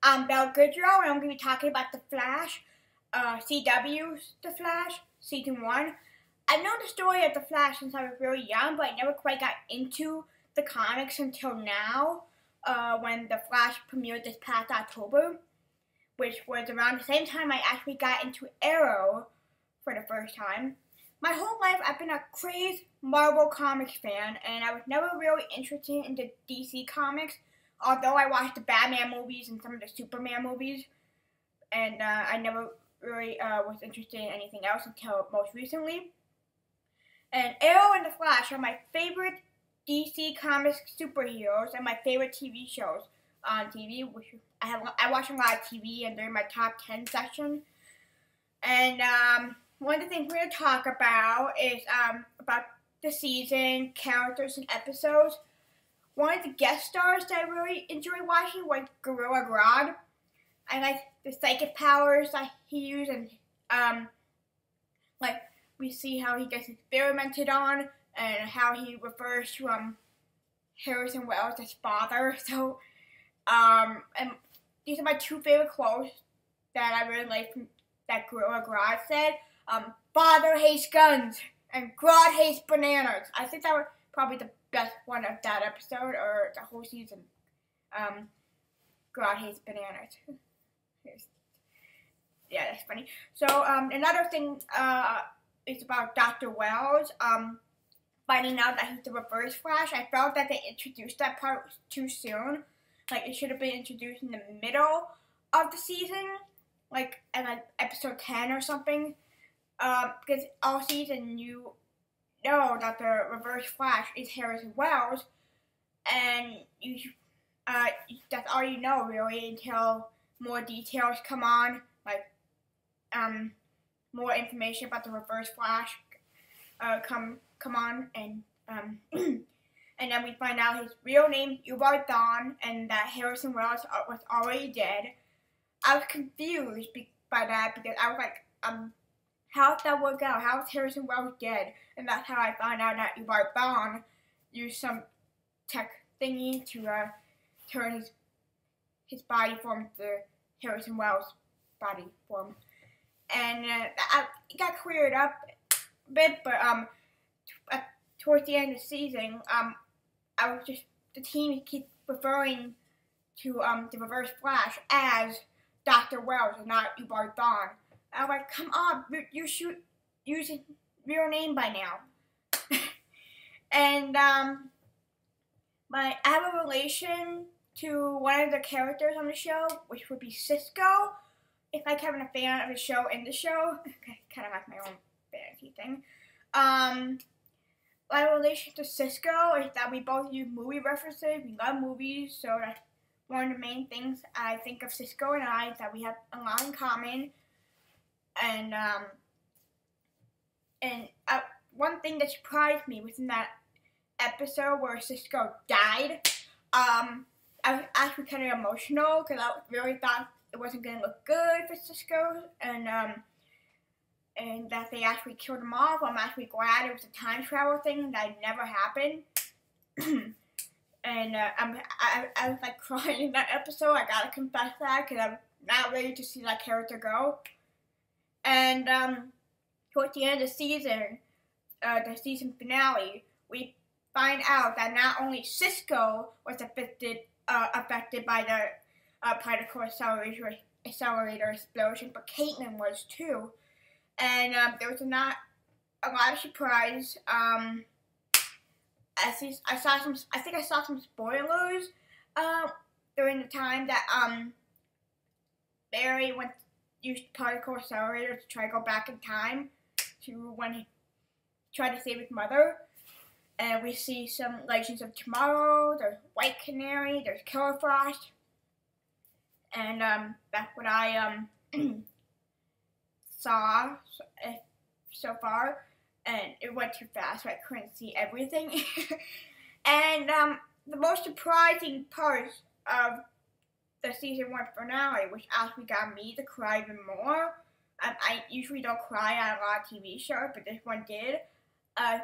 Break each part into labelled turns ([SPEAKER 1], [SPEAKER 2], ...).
[SPEAKER 1] I'm Belle Goodrow, and I'm going to be talking about The Flash, CWs The Flash, Season 1. I've known the story of The Flash since I was really young, but I never quite got into the comics until now, when The Flash premiered this past October, which was around the same time I actually got into Arrow for the first time. My whole life, I've been a crazy Marvel Comics fan, and I was never really interested in the DC Comics, although I watched the Batman movies and some of the Superman movies, and I never really was interested in anything else until most recently. And Arrow and The Flash are my favorite DC Comics superheroes and my favorite TV shows on TV, which I watch a lot of TV, and they're in my top 10 section. And one of the things we're going to talk about is about the season, characters, and episodes. One of the guest stars that I really enjoy watching was Gorilla Grodd. I like the psychic powers that he used, and like we see how he gets experimented on, and how he refers to Harrison Wells as father. So and these are my two favorite quotes that I really like from that Gorilla Grodd said. Father hates guns, and Grodd hates bananas. I think that was probably the best one of that episode, or the whole season. Grodd hates bananas. Yeah, that's funny. So, another thing is about Dr. Wells, finding out that he's the Reverse Flash. I felt that they introduced that part too soon. Like, it should have been introduced in the middle of the season, like, at episode 10 or something. Because all season you know that the Reverse Flash is Harrison Wells, and that's all you know really until more details come on, like more information about the Reverse Flash come on, and and then we find out his real name, Eobard Thawne, and that Harrison Wells was already dead. I was confused by that because I was like, how did that work out? How is Harrison Wells dead? And that's how I found out that Eobard Thawne used some tech thingy to turn his body form to Harrison Wells' body form. And it got cleared up a bit, but towards the end of the season, the team keeps referring to the Reverse Flash as Dr. Wells and not Eobard Thawne. I was like, come on, you should use his real name by now. And I have a relation to one of the characters on the show, which would be Cisco. It's like having a fan of the show in the show. Kind of like my own fantasy thing. My relation to Cisco is that we both use movie references. We love movies, so that's one of the main things I think of Cisco and I, is that we have a lot in common. And one thing that surprised me was in that episode where Cisco died. I was actually kind of emotional because I really thought it wasn't going to look good for Cisco, and that they actually killed him off. I'm actually glad it was a time travel thing that never happened. And I was like crying in that episode. I gotta confess that because I'm not ready to see that character go. And towards the end of the season finale, we find out that not only Cisco was affected by the particle accelerator explosion, but Caitlin was too. And there was not a lot of surprise. I think I saw some spoilers during the time that Barry used particle accelerator to try to go back in time to when he tried to save his mother. And we see some Legends of Tomorrow, there's White Canary, there's Killer Frost. And that's what I saw so far. And it went too fast, so I couldn't see everything. And the most surprising part of the season 1 finale, which actually got me to cry even more. I usually don't cry at a lot of TV shows, but this one did.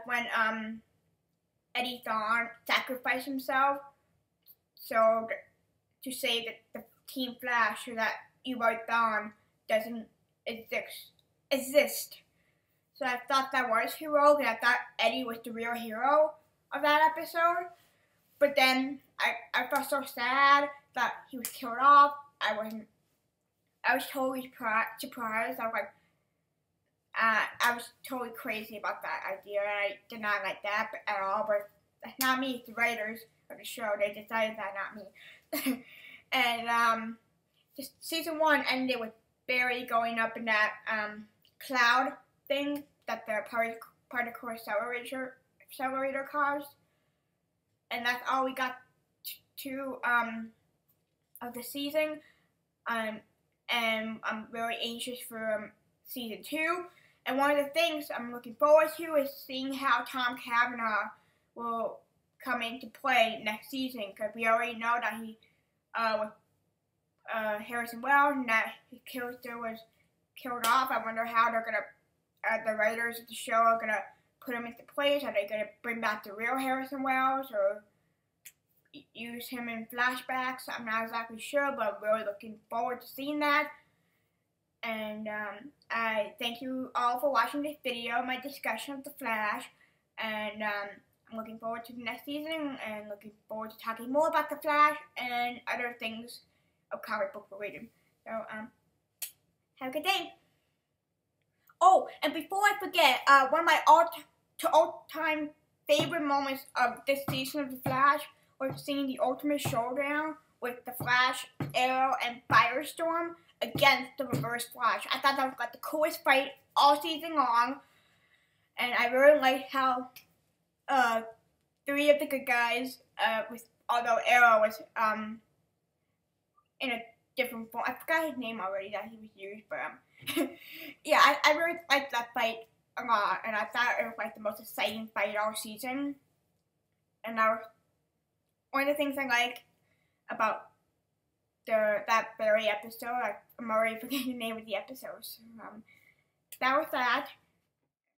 [SPEAKER 1] When Eddie Thawne sacrificed himself to save the Team Flash so that Eli Dawn doesn't exist. So I thought that was heroic, and I thought Eddie was the real hero of that episode. But then I felt so sad that he was killed off. I was totally surprised. I was like, I was totally crazy about that idea, and I did not like that at all. But that's not me. It's the writers of the show. They decided that, not me. And just season 1 ended with Barry going up in that cloud thing that the particle accelerator caused, and that's all we got to of the season. And I'm really anxious for season 2. And one of the things I'm looking forward to is seeing how Tom Cavanaugh will come into play next season, because we already know that he with Harrison Wells, and that his character was killed off. I wonder how they're gonna, the writers of the show are gonna put him into place. Are they gonna bring back the real Harrison Wells, or use him in flashbacks? I'm not exactly sure, but I'm really looking forward to seeing that. And I thank you all for watching this video, my discussion of The Flash. And I'm looking forward to the next season, and looking forward to talking more about The Flash and other things of comic book related. So, have a good day. Oh, and before I forget, one of my all-time favorite moments of this season of The Flash was seeing the ultimate showdown with The Flash, Arrow, and Firestorm against the Reverse Flash. I thought that was like the coolest fight all season long, and I really liked how 3 of the good guys, although Arrow was in a different form. I forgot his name already that he was used, but yeah, I really liked that fight a lot, and I thought it was like the most exciting fight all season. And that was one of the things I like about that very episode. I'm already forgetting the name of the episode. So, that was that.